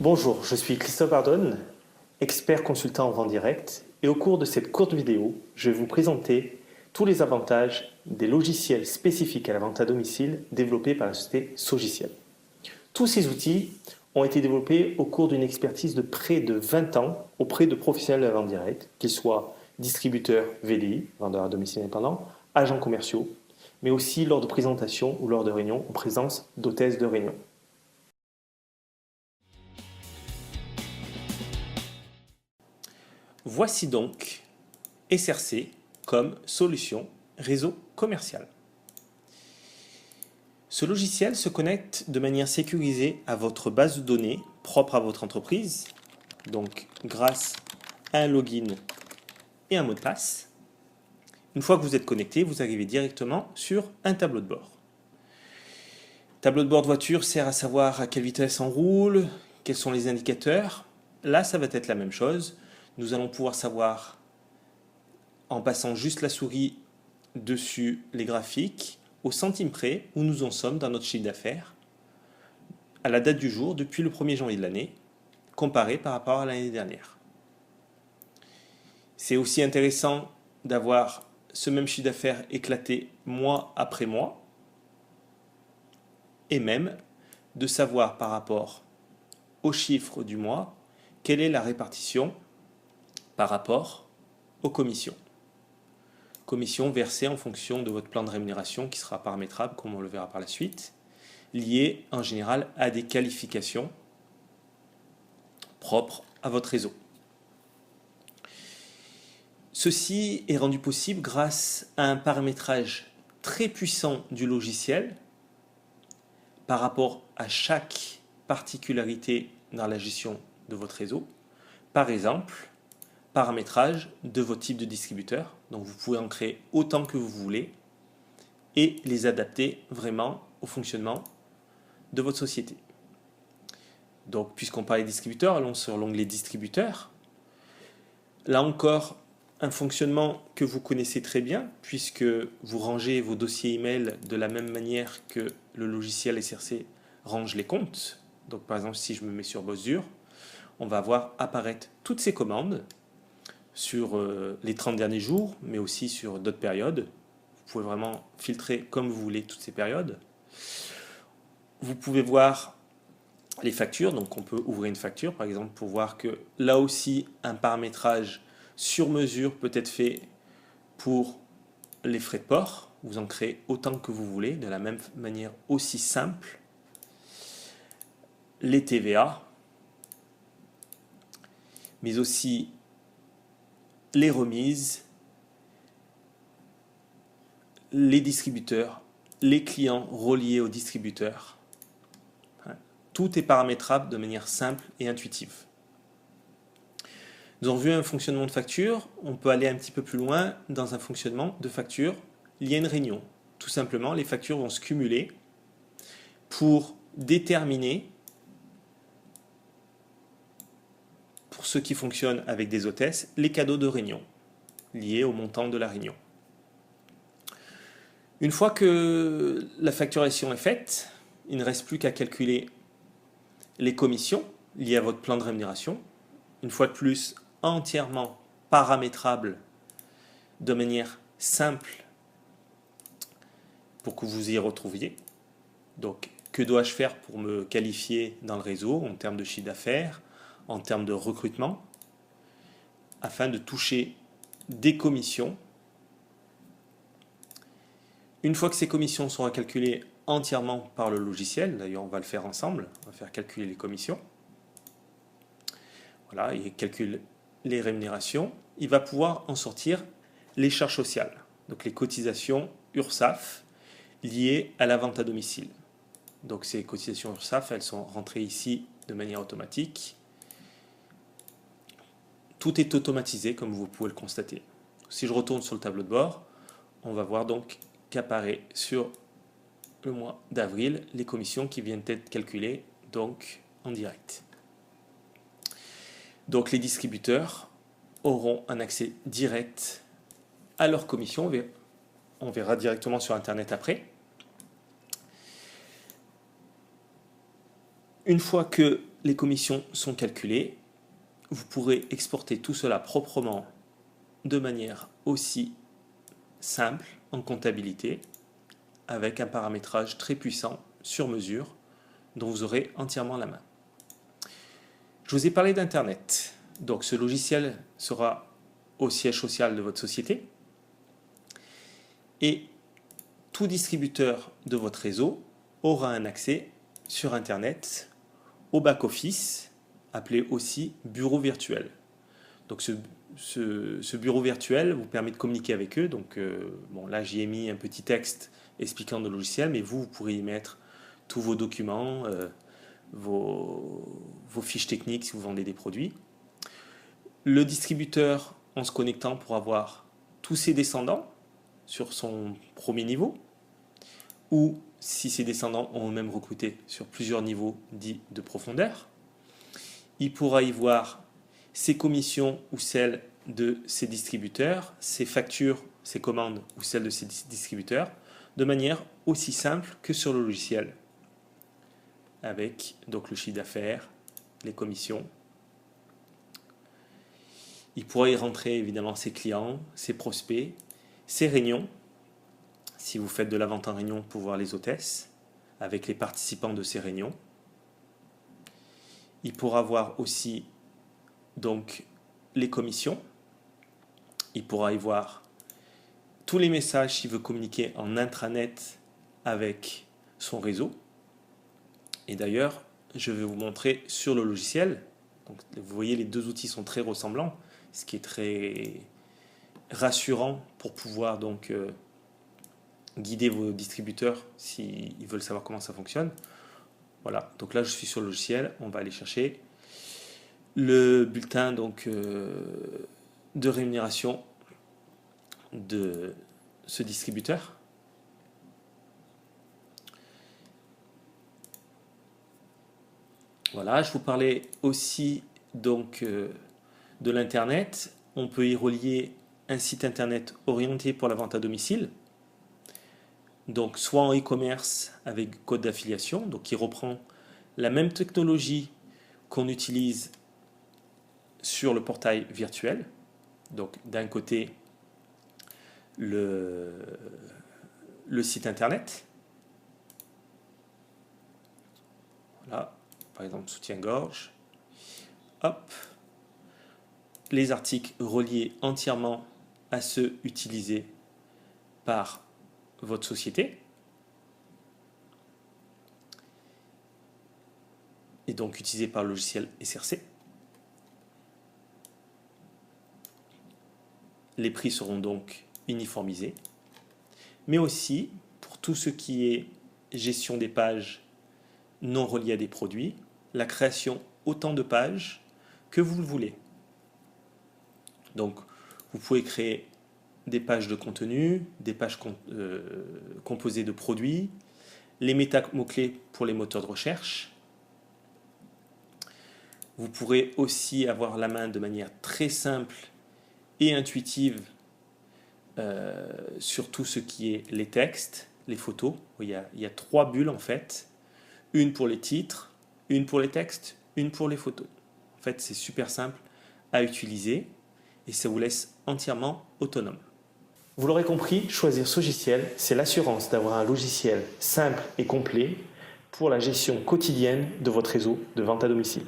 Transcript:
Bonjour, je suis Christophe Ardonne, expert consultant en vente directe, et au cours de cette courte vidéo, je vais vous présenter tous les avantages des logiciels spécifiques à la vente à domicile développés par la société Sogiciel. Tous ces outils ont été développés au cours d'une expertise de près de 20 ans auprès de professionnels de la vente directe, qu'ils soient distributeurs VDI, vendeurs à domicile indépendants, agents commerciaux, mais aussi lors de présentations ou lors de réunions en présence d'hôtesses de réunion. Voici donc SRC comme solution réseau commercial. Ce logiciel se connecte de manière sécurisée à votre base de données propre à votre entreprise, donc grâce à un login et un mot de passe. Une fois que vous êtes connecté, vous arrivez directement sur un tableau de bord. Tableau de bord de voiture sert à savoir à quelle vitesse on roule, quels sont les indicateurs. Là, ça va être la même chose. Nous allons pouvoir savoir, en passant juste la souris dessus les graphiques, au centime près où nous en sommes dans notre chiffre d'affaires, à la date du jour, depuis le 1er janvier de l'année, comparé par rapport à l'année dernière. C'est aussi intéressant d'avoir ce même chiffre d'affaires éclaté mois après mois, et même de savoir par rapport aux chiffres du mois, quelle est la répartition par rapport aux commissions. Commissions versées en fonction de votre plan de rémunération qui sera paramétrable, comme on le verra par la suite, liées en général à des qualifications propres à votre réseau. Ceci est rendu possible grâce à un paramétrage très puissant du logiciel par rapport à chaque particularité dans la gestion de votre réseau. Par exemple, paramétrage de votre type de distributeur. Donc vous pouvez en créer autant que vous voulez et les adapter vraiment au fonctionnement de votre société. Donc puisqu'on parlait distributeurs, allons sur l'onglet distributeurs. Là encore, un fonctionnement que vous connaissez très bien puisque vous rangez vos dossiers email de la même manière que le logiciel SRC range les comptes. Donc par exemple, si je me mets sur Bossure, on va voir apparaître toutes ces commandes sur les 30 derniers jours, mais aussi sur d'autres périodes. Vous pouvez vraiment filtrer comme vous voulez toutes ces périodes. Vous pouvez voir les factures, donc on peut ouvrir une facture par exemple pour voir que là aussi un paramétrage sur mesure peut être fait pour les frais de port. Vous en créez autant que vous voulez, de la même manière aussi simple. Les TVA, mais aussi les remises, les distributeurs, les clients reliés aux distributeurs. Tout est paramétrable de manière simple et intuitive. Nous avons vu un fonctionnement de facture, on peut aller un petit peu plus loin dans un fonctionnement de facture lié à une réunion. Tout simplement, les factures vont se cumuler pour déterminer, pour ceux qui fonctionnent avec des hôtesses, les cadeaux de réunion liés au montant de la réunion. Une fois que la facturation est faite, il ne reste plus qu'à calculer les commissions liées à votre plan de rémunération. Une fois de plus, entièrement paramétrable de manière simple pour que vous y retrouviez. Donc, que dois-je faire pour me qualifier dans le réseau en termes de chiffre d'affaires, en termes de recrutement, afin de toucher des commissions. Une fois que ces commissions seront calculées entièrement par le logiciel, d'ailleurs on va le faire ensemble, on va faire calculer les commissions. Voilà, il calcule les rémunérations, il va pouvoir en sortir les charges sociales, donc les cotisations URSSAF liées à la vente à domicile. Donc ces cotisations URSSAF, elles sont rentrées ici de manière automatique. Tout est automatisé comme vous pouvez le constater. Si je retourne sur le tableau de bord, on va voir donc qu'apparaît sur le mois d'avril les commissions qui viennent d'être calculées donc en direct. Donc les distributeurs auront un accès direct à leurs commissions. On verra directement sur Internet après. Une fois que les commissions sont calculées, vous pourrez exporter tout cela proprement de manière aussi simple en comptabilité avec un paramétrage très puissant sur mesure dont vous aurez entièrement la main. Je vous ai parlé d'Internet. Donc ce logiciel sera au siège social de votre société et tout distributeur de votre réseau aura un accès sur Internet au back-office, appelé aussi bureau virtuel. Donc ce bureau virtuel vous permet de communiquer avec eux. Donc bon, là j'y ai mis un petit texte expliquant le logiciel, mais vous pourrez y mettre tous vos documents, vos fiches techniques si vous vendez des produits. Le distributeur, en se connectant, pour avoir tous ses descendants sur son premier niveau, ou si ses descendants ont eux-mêmes recruté sur plusieurs niveaux dits de profondeur. Il pourra y voir ses commissions ou celles de ses distributeurs, ses factures, ses commandes ou celles de ses distributeurs, de manière aussi simple que sur le logiciel, avec donc le chiffre d'affaires, les commissions. Il pourra y rentrer évidemment ses clients, ses prospects, ses réunions, si vous faites de la vente en réunion pour voir les hôtesses, avec les participants de ces réunions. Il pourra voir aussi donc les commissions. Il pourra y voir tous les messages s'il veut communiquer en intranet avec son réseau. Et d'ailleurs, je vais vous montrer sur le logiciel. Donc, vous voyez, les deux outils sont très ressemblants, ce qui est très rassurant pour pouvoir donc guider vos distributeurs s'ils veulent savoir comment ça fonctionne. Voilà, donc là je suis sur le logiciel, on va aller chercher le bulletin donc, de rémunération de ce distributeur. Voilà, je vous parlais aussi donc de l'internet. On peut y relier un site internet orienté pour la vente à domicile. Donc soit en e-commerce avec code d'affiliation, donc qui reprend la même technologie qu'on utilise sur le portail virtuel. Donc d'un côté le site internet. Voilà, par exemple soutien-gorge. Hop. Les articles reliés entièrement à ceux utilisés par votre société. Et donc utilisés par le logiciel SRC. Les prix seront donc uniformisés. Mais aussi, pour tout ce qui est gestion des pages non reliées à des produits, la création autant de pages que vous le voulez. Donc, vous pouvez créer des pages de contenu, des pages composées de produits, les méta-mots-clés pour les moteurs de recherche. Vous pourrez aussi avoir la main de manière très simple et intuitive sur tout ce qui est les textes, les photos. Il y a 3 bulles en fait, une pour les titres, une pour les textes, une pour les photos. En fait, c'est super simple à utiliser et ça vous laisse entièrement autonome. Vous l'aurez compris, choisir Sogiciel, c'est l'assurance d'avoir un logiciel simple et complet pour la gestion quotidienne de votre réseau de vente à domicile.